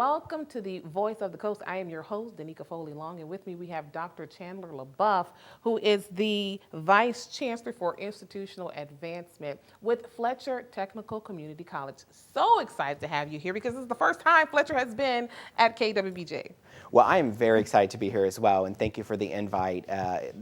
welcome to the Voice of the Coast. I am your host, Danica Foley-Long, and with me we have Dr. Chandler LeBoeuf, who is the Vice Chancellor for Institutional Advancement with Fletcher Technical Community College. So excited to have you here because this is the first time Fletcher has been at KWBJ. Well, I am very excited to be here as well, and thank you for the invite.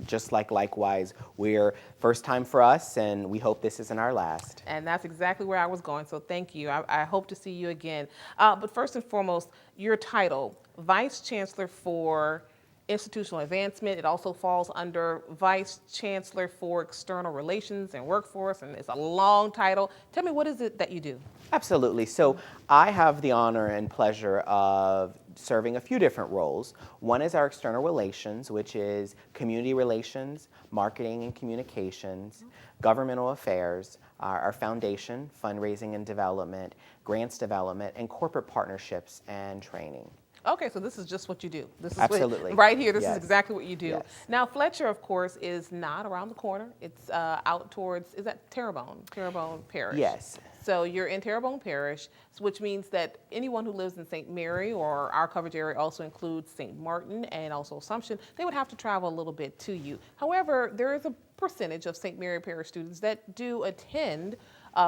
Just likewise, we're first time for us, and we hope this isn't our last. And that's exactly where I was going, so thank you. I hope to see you again. But first and foremost, your title, Vice Chancellor for Institutional Advancement. It also falls under Vice Chancellor for External Relations and Workforce, and it's a long title. Tell me, what is it that you do? Absolutely. So I have the honor and pleasure of serving a few different roles. One is our external relations, which is community relations, marketing and communications, governmental affairs, our foundation, fundraising and development, grants development, and corporate partnerships and training. Okay, so this is just what you do. This is Absolutely. Right here, this Yes. is exactly what you do. Yes. Now, Fletcher, of course, is not around the corner. It's out towards, is that Terrebonne Parish? Yes. So you're in Terrebonne Parish, which means that anyone who lives in St. Mary, or our coverage area also includes St. Martin and also Assumption, they would have to travel a little bit to you. However, there is a percentage of St. Mary Parish students that do attend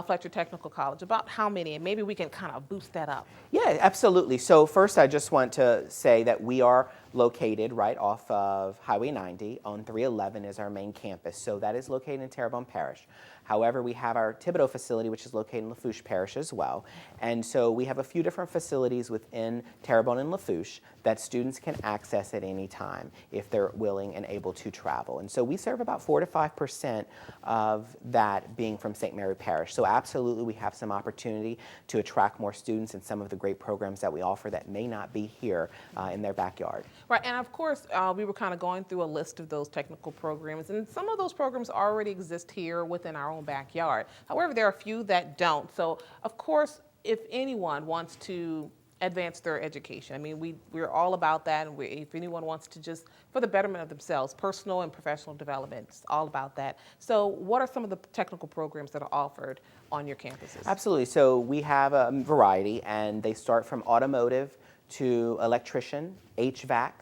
Fletcher Technical College. About how many? And maybe we can kind of boost that up. Yeah, absolutely. So first, I just want to say that we are located right off of Highway 90 on 311 is our main campus. So that is located in Terrebonne Parish. However, we have our Thibodaux facility, which is located in Lafourche Parish as well. And so we have a few different facilities within Terrebonne and Lafourche that students can access at any time if they're willing and able to travel. And so we serve about 4 to 5% of that being from St. Mary Parish. So absolutely, we have some opportunity to attract more students and some of the great programs that we offer that may not be here in their backyard. Right, and of course, we were kind of going through a list of those technical programs, and some of those programs already exist here within our own backyard. However, there are a few that don't. So, of course, if anyone wants to advance their education, I mean, we're all about that, and if anyone wants to just, for the betterment of themselves, personal and professional development, it's all about that. So what are some of the technical programs that are offered on your campuses? Absolutely. So we have a variety, and they start from automotive to electrician, HVAC,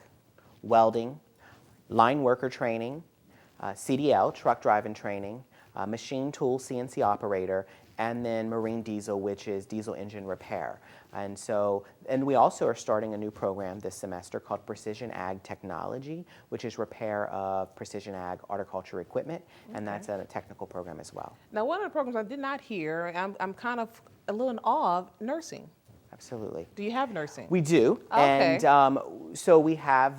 welding, line worker training, CDL, truck driving training, machine tool, CNC operator, and then marine diesel, which is diesel engine repair. And we also are starting a new program this semester called Precision Ag Technology, which is repair of precision ag horticulture equipment, and that's a technical program as well. Now, one of the programs I did not hear, I'm kind of a little in awe of, nursing. Absolutely. Do you have nursing? We do. Okay. And so we have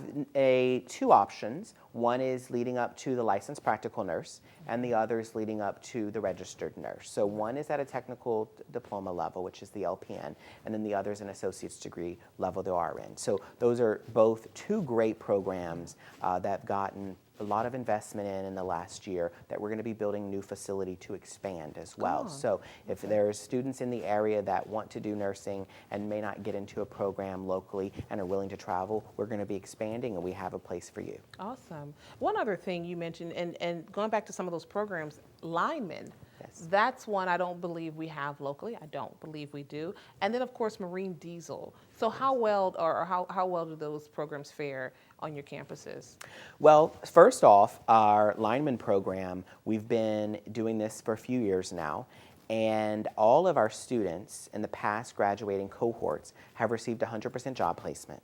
two options. One is leading up to the licensed practical nurse, and the other is leading up to the registered nurse. So one is at a technical diploma level, which is the LPN, and then the other is an associate's degree level, the RN. So those are both two great programs that have gotten a lot of investment in the last year that we're going to be building new facility to expand as well. So if there's students in the area that want to do nursing and may not get into a program locally and are willing to travel, we're going to be expanding, and we have a place for you. Awesome. One other thing you mentioned, and going back to some of those programs, linemen. Yes. That's one I don't believe we have locally. I don't believe we do. And then, of course, marine diesel. So how well do those programs fare on your campuses? Well, first off, our lineman program, we've been doing this for a few years now, and all of our students in the past graduating cohorts have received 100% job placement.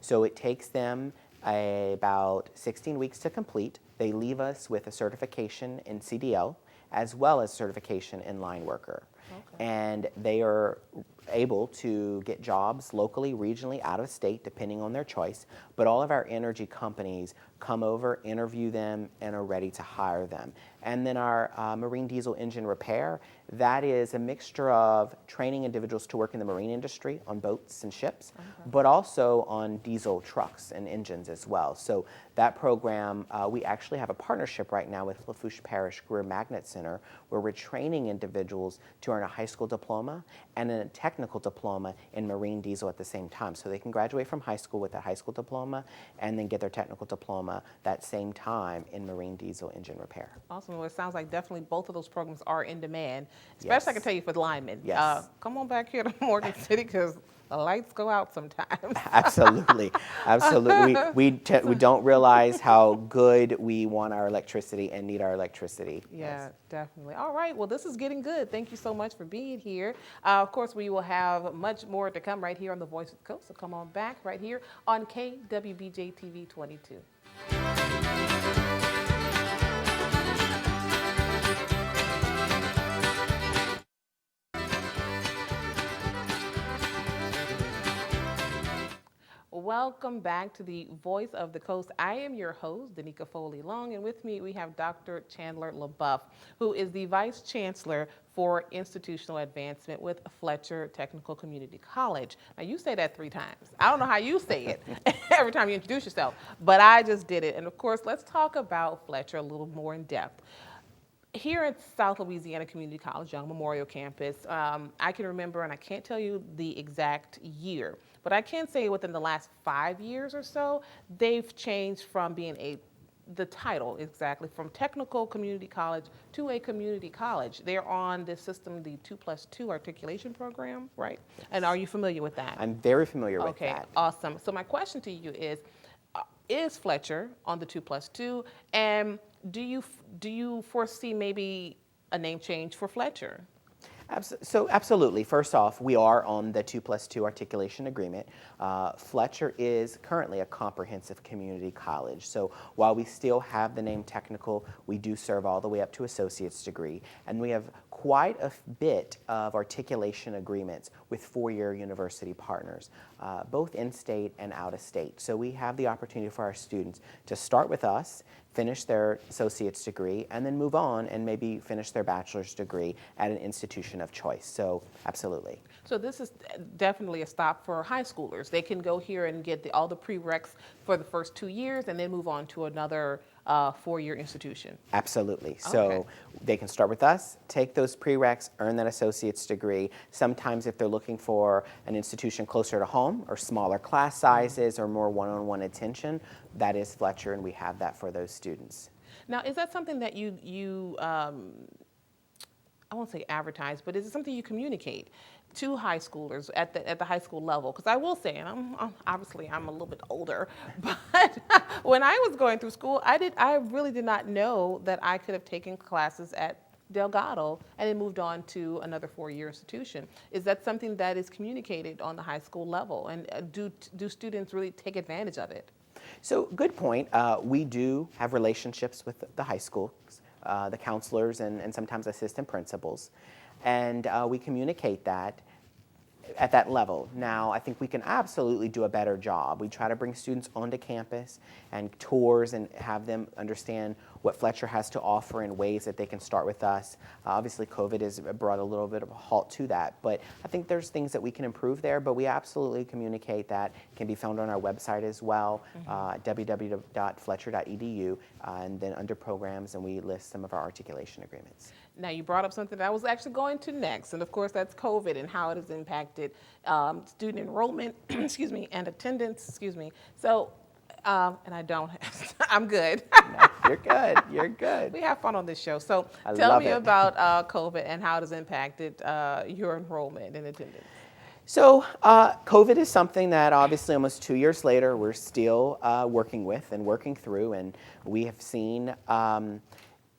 So it takes them about 16 weeks to complete. They leave us with a certification in CDL as well as certification in line worker. Okay. And they are able to get jobs locally, regionally, out of state, depending on their choice. But all of our energy companies come over, interview them, and are ready to hire them. And then our marine diesel engine repair, that is a mixture of training individuals to work in the marine industry on boats and ships, but also on diesel trucks and engines as well. So that program, we actually have a partnership right now with Lafourche Parish Career Magnet Center, where we're training individuals to earn a high school diploma and a technical diploma in marine diesel at the same time. So they can graduate from high school with a high school diploma and then get their technical diploma that same time in marine diesel engine repair. Awesome. Well, it sounds like definitely both of those programs are in demand, especially Yes. I can tell you for linemen. Yes. Come on back here to Morgan City, because the lights go out sometimes. Absolutely, absolutely. We don't realize how good we want our electricity and need our electricity. Yeah, definitely. All right. Well, this is getting good. Thank you so much for being here. Of course, we will have much more to come right here on the Voice of the Coast. So come on back right here on KWBJ TV 22. Welcome back to the Voice of the Coast. I am your host, Danica Foley Long, and with me we have Dr. Chandler LeBoeuf, who is the Vice Chancellor for Institutional Advancement with Fletcher Technical Community College. Now, you say that 3 times. I don't know how you say it every time you introduce yourself, but I just did it. And of course, let's talk about Fletcher a little more in depth. Here at South Louisiana Community College, Young Memorial Campus, I can remember, and I can't tell you the exact year, but I can say within the last 5 years or so, they've changed from being the title exactly, from Technical Community College to a community college. They're on this system, the 2+2 articulation program, right? Yes. And are you familiar with that? I'm very familiar with that. Okay, awesome. So my question to you is Fletcher on the 2+2, and do you foresee maybe a name change for Fletcher? So absolutely. First off, we are on the 2+2 articulation agreement. Fletcher is currently a comprehensive community college. So while we still have the name technical, we do serve all the way up to associate's degree. And we have quite a bit of articulation agreements with 4-year university partners, both in-state and out-of-state. So we have the opportunity for our students to start with us, finish their associate's degree, and then move on and maybe finish their bachelor's degree at an institution of choice. So absolutely. So this is definitely a stop for high schoolers. They can go here and get all the prereqs for the first 2 years and then move on to another 4-year institution. Absolutely. So they can start with us, take those prereqs, earn that associate's degree. Sometimes if they're looking for an institution closer to home or smaller class sizes or more one-on-one attention, that is Fletcher, and we have that for those students. Now, is that something that you I won't say advertise, but is it something you communicate to high schoolers at the high school level? Because I will say, and I'm a little bit older, but when I was going through school, I really did not know that I could have taken classes at Delgado and then moved on to another 4-year institution. Is that something that is communicated on the high school level, and do students really take advantage of it? So good point. We do have relationships with the high schools, the counselors and sometimes assistant principals, and we communicate that at that level. Now, I think we can absolutely do a better job. We try to bring students onto campus and tours and have them understand what Fletcher has to offer in ways that they can start with us. Obviously, COVID has brought a little bit of a halt to that, but I think there's things that we can improve there, but we absolutely communicate that. It can be found on our website as well, www.fletcher.edu, and then under programs, and we list some of our articulation agreements. Now, you brought up something that I was actually going to next, and of course, that's COVID and how it has impacted student enrollment, excuse me, and attendance, excuse me. So, and I don't have, I'm good. No, you're good, you're good. We have fun on this show. So tell me about COVID and how it has impacted your enrollment and attendance. So COVID is something that obviously almost 2 years later, we're still working with and working through, and we have seen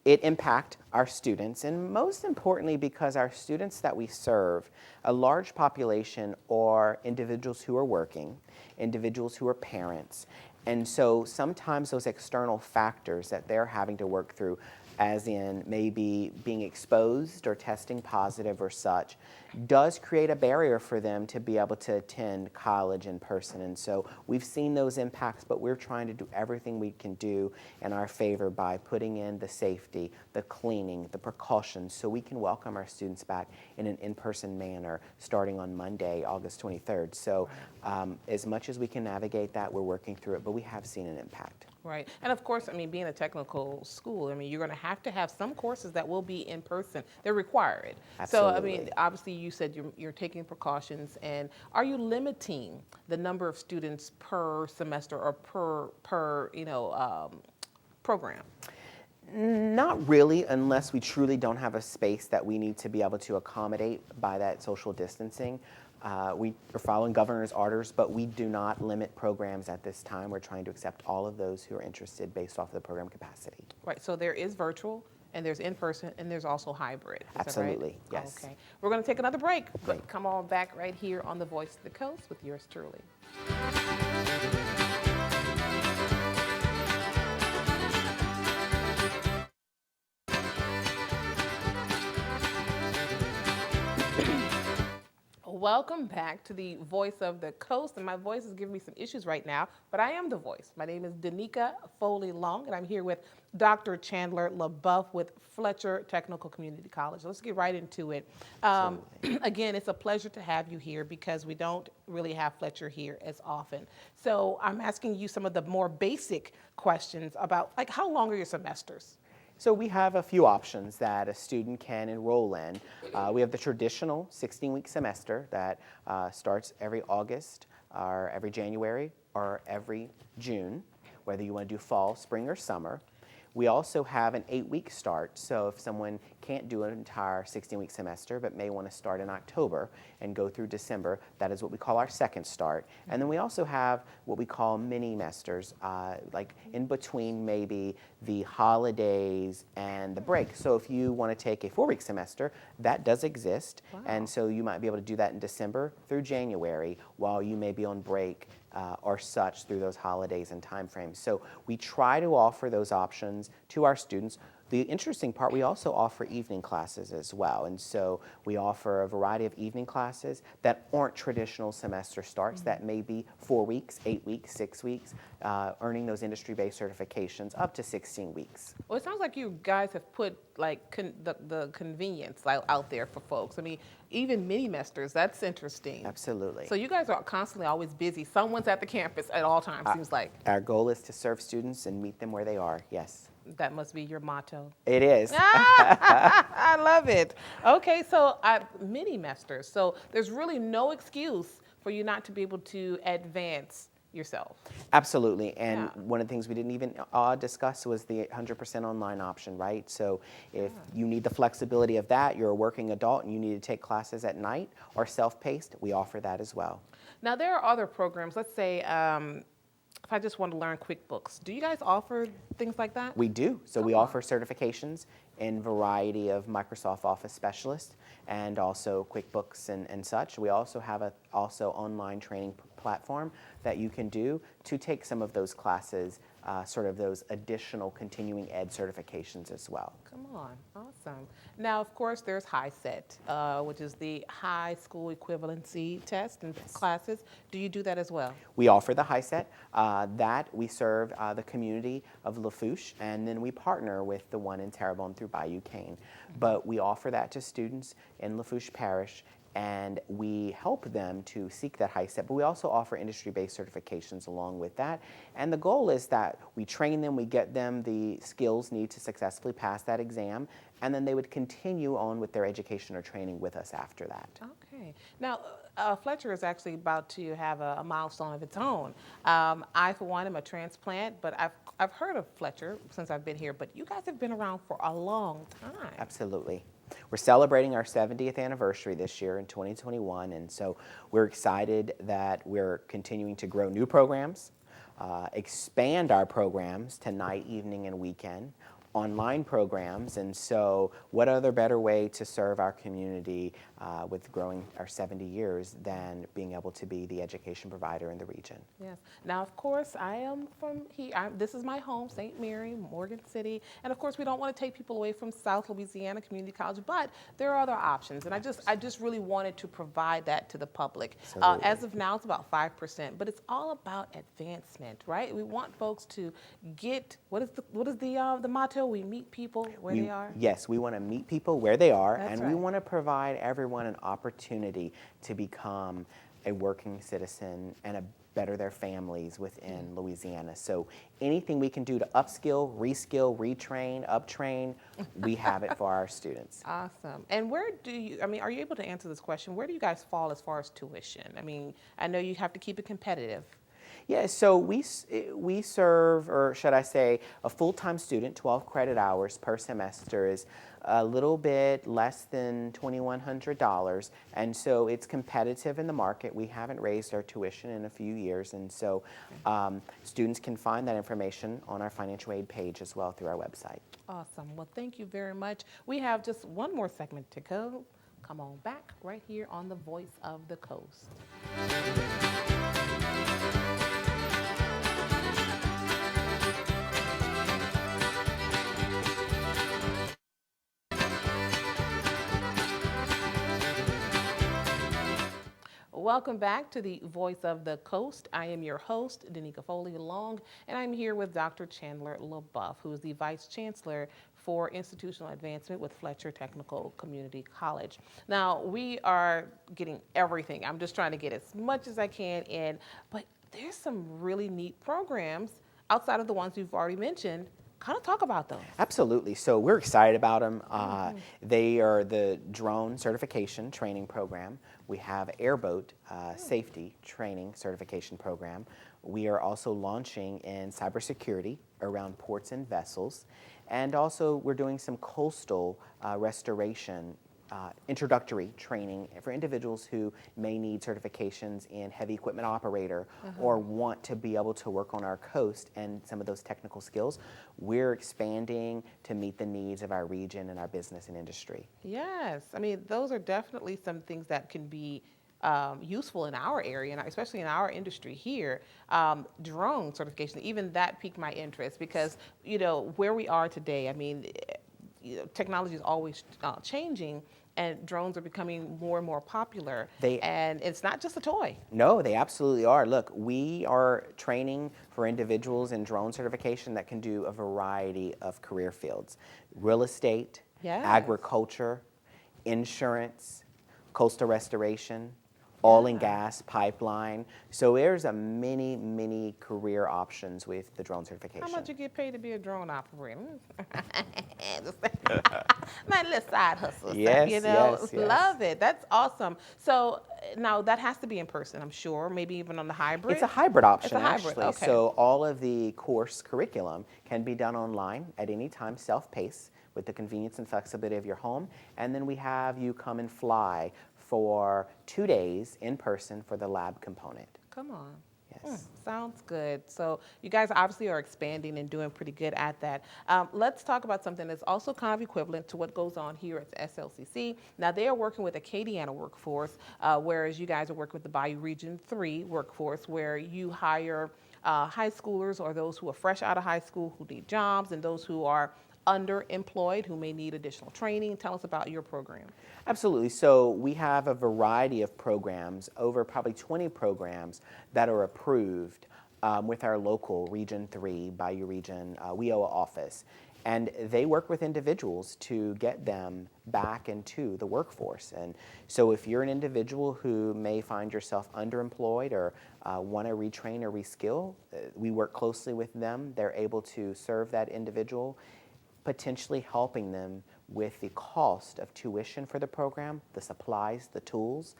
it impact our students, and most importantly because our students that we serve, a large population are individuals who are working, individuals who are parents, and so sometimes those external factors that they're having to work through, as in maybe being exposed or testing positive or such, does create a barrier for them to be able to attend college in person. And so we've seen those impacts, but we're trying to do everything we can do in our favor by putting in the safety, the cleaning, the precautions, so we can welcome our students back in an in-person manner starting on Monday, August 23rd. So as much as we can navigate that, we're working through it, but we have seen an impact. Right. And of course, I mean, being a technical school, I mean, you're going to have some courses that will be in person. They're required. Absolutely. So, I mean, obviously you said you're taking precautions, and are you limiting the number of students per semester or per program? Not really, unless we truly don't have a space that we need to be able to accommodate by that social distancing. We are following governor's orders, but we do not limit programs at this time. We're trying to accept all of those who are interested based off of the program capacity. Right, so there is virtual, and there's in-person, and there's also hybrid. Is Absolutely, that right? yes. Okay, we're going to take another break, but Great. come on back right here on The Voice of the Coast with yours truly. Welcome back to the Voice of the Coast, and my voice is giving me some issues right now, but I am the voice. My name is Danica Foley-Long, and I'm here with Dr. Chandler LeBoeuf with Fletcher Technical Community College. Let's get right into it. Again, it's a pleasure to have you here because we don't really have Fletcher here as often. So I'm asking you some of the more basic questions about, like, how long are your semesters? So we have a few options that a student can enroll in. We have the traditional 16-week semester that starts every August or every January or every June, whether you want to do fall, spring, or summer. We also have an 8-week start, so if someone can't do an entire 16-week semester but may want to start in October and go through December, that is what we call our second start. And then we also have what we call mini-mesters, like in between maybe the holidays and the break. So if you want to take a 4-week semester, that does exist. Wow. And so you might be able to do that in December through January while you may be on break or such through those holidays and time frames. So we try to offer those options to our students. The interesting part, we also offer evening classes as well. And so we offer a variety of evening classes that aren't traditional semester starts, that may be 4 weeks, 8 weeks, 6 weeks, earning those industry-based certifications up to 16 weeks. Well, it sounds like you guys have put like the convenience out there for folks. I mean, even mini-mesters, that's interesting. Absolutely. So you guys are constantly always busy. Someone's at the campus at all times, seems like. Our goal is to serve students and meet them where they are, yes. That must be your motto. It is. I love it. Okay, so mini-mesters. So there's really no excuse for you not to be able to advance yourself. Absolutely, and Yeah. one of the things we didn't even discuss was the 100% online option, right? So if you need the flexibility of that, you're a working adult and you need to take classes at night or self-paced, we offer that as well. Now there are other programs. Let's say if I just want to learn QuickBooks, do you guys offer things like that? We do. So we offer certifications in variety of Microsoft Office specialists and also QuickBooks and such. We also have a online training platform that you can do to take some of those classes, sort of those additional continuing ed certifications as well. Come on, awesome. Now, of course, there's HiSET, which is the high school equivalency test and classes. Do you do that as well? We offer the HiSET. That we serve the community of Lafourche, and then we partner with the one in Terrebonne through Bayou Cane. But we offer that to students in Lafourche Parish, and we help them to seek that HiSET, but we also offer industry-based certifications along with that. And the goal is that we train them, we get them the skills needed to successfully pass that exam, and then they would continue on with their education or training with us after that. Okay. Now, Fletcher is actually about to have a milestone of its own. I, for one, am a transplant, but I've heard of Fletcher since I've been here, but you guys have been around for a long time. Absolutely. We're celebrating our 70th anniversary this year in 2021, and so we're excited that we're continuing to grow new programs, expand our programs to night, evening, and weekend, online programs, and so what other better way to serve our community with growing our 70 years than being able to be the education provider in the region. Yes. Now, of course, I am from here. This is my home, St. Mary, Morgan City, and of course, we don't want to take people away from South Louisiana Community College, but there are other options, and I just really wanted to provide that to the public. As of now, it's about 5%, but it's all about advancement, right? We want folks to get what is the motto? We meet people where they are. Yes, we want to meet people where they are, That's and right. we want to provide everyone an opportunity to become a working citizen and better their families within Louisiana. So anything we can do to upskill, reskill, retrain, uptrain, we have it for our students. Awesome. And where do you, are you able to answer this question? Where do you guys fall as far as tuition? I mean, I know you have to keep it competitive. Yeah, so we serve, or should I say, a full-time student, 12 credit hours per semester is a little bit less than $2,100, and so it's competitive in the market. We haven't raised our tuition in a few years, and so students can find that information on our financial aid page as well through our website. Awesome. Well, thank you very much. We have just one more segment to go. Come on back right here on the Voice of the Coast. Welcome back to the Voice of the Coast. I am your host, Danica Foley Long, and I'm here with Dr. Chandler LeBoeuf, who is the Vice Chancellor for Institutional Advancement with Fletcher Technical Community College. Now, we are getting everything. I'm just trying to get as much as I can in, but there's some really neat programs outside of the ones you've already mentioned. Kind of talk about those. Absolutely. So we're excited about them. They are the drone certification training program. We have airboat safety training certification program. We are also launching in cybersecurity around ports and vessels. And also we're doing some coastal restoration introductory training for individuals who may need certifications in heavy equipment operator or want to be able to work on our coast and some of those technical skills. We're expanding to meet the needs of our region and our business and industry. Yes, I mean, those are definitely some things that can be useful in our area, and especially in our industry here. Drone certification, even that piqued my interest because, you know, where we are today, I mean, technology is always changing, and drones are becoming more and more popular. And it's not just a toy. No, they absolutely are. Look, we are training for individuals in drone certification that can do a variety of career fields: real estate, agriculture, insurance, coastal restoration, oil and gas, pipeline. So there's a many career options with the drone certification. How much you get paid to be a drone operator? My little side hustle, yes, you know, yes. Love it. That's awesome. So now that has to be in person, I'm sure, maybe even on the hybrid? It's a hybrid option, it's a hybrid. actually. Okay. So all of the course curriculum can be done online at any time, self-paced, with the convenience and flexibility of your home. And then we have you come and fly for 2 days in person for the lab component. Come on. Yes. Sounds good. So you guys obviously are expanding and doing pretty good at that. Let's talk about something that's also kind of equivalent to what goes on here at the SLCC. Now they are working with Acadiana workforce, whereas you guys are working with the Bayou Region 3 workforce, where you hire high schoolers or those who are fresh out of high school who need jobs, and those who are underemployed who may need additional training. Tell us about your program. Absolutely. So we have a variety of programs, over probably 20 programs that are approved with our local Region 3, Bayou Region WIOA office. And they work with individuals to get them back into the workforce. And so if you're an individual who may find yourself underemployed or want to retrain or reskill, we work closely with them. They're able to serve that individual, potentially helping them with the cost of tuition for the program, the supplies, the tools.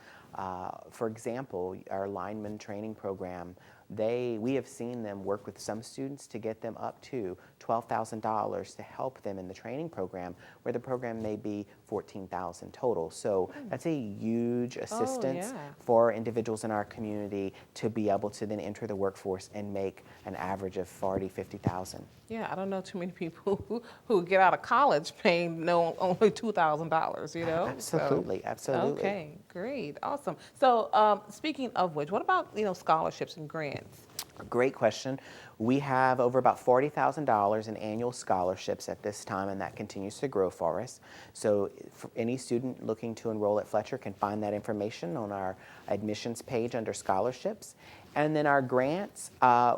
For example, our lineman training program, we have seen them work with some students to get them up to $12,000 to help them in the training program, where the program may be $14,000 total. So that's a huge assistance for individuals in our community to be able to then enter the workforce and make an average of $40,000, $50,000. Yeah, I don't know too many people who get out of college paying only $2,000, you know? Absolutely, absolutely. Okay, great, awesome. So speaking of which, what about, scholarships and grants? Great question. We have over about $40,000 in annual scholarships at this time, and that continues to grow for us. So for any student looking to enroll at Fletcher can find that information on our admissions page under scholarships. And then our grants,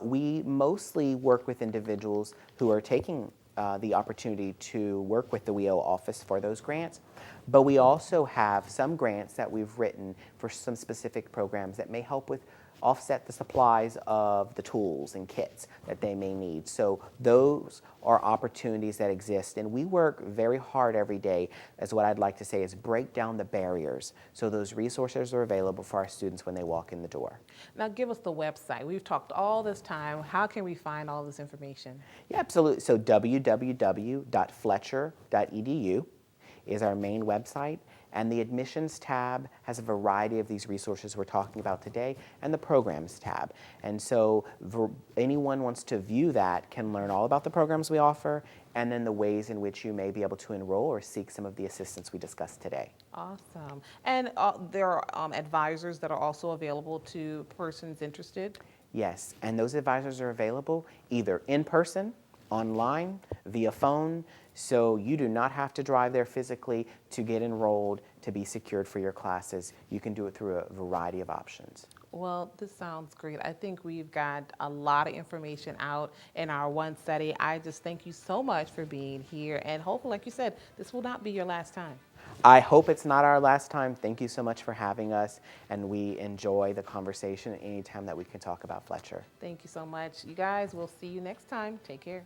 we mostly work with individuals who are taking the opportunity to work with the WIOA office for those grants. But we also have some grants that we've written for some specific programs that may help with offset the supplies of the tools and kits that they may need. So those are opportunities that exist, and we work very hard every day, as what I'd like to say is break down the barriers so those resources are available for our students when they walk in the door. Now give us the website. We've talked all this time. How can we find all this information? Yeah, absolutely. So www.fletcher.edu is our main website, and the admissions tab has a variety of these resources we're talking about today, and the programs tab. And so anyone wants to view that can learn all about the programs we offer, and then the ways in which you may be able to enroll or seek some of the assistance we discussed today. Awesome. And there are advisors that are also available to persons interested? Yes, and those advisors are available either in person, online, via phone, so you do not have to drive there physically to get enrolled, to be secured for your classes. You can do it through a variety of options. Well, this sounds great. I think we've got a lot of information out in our one study. I just thank you so much for being here, and hopefully, like you said, this will not be your last time. I hope it's not our last time. Thank you so much for having us, and we enjoy the conversation anytime that we can talk about Fletcher. Thank you so much. You guys, we'll see you next time. Take care.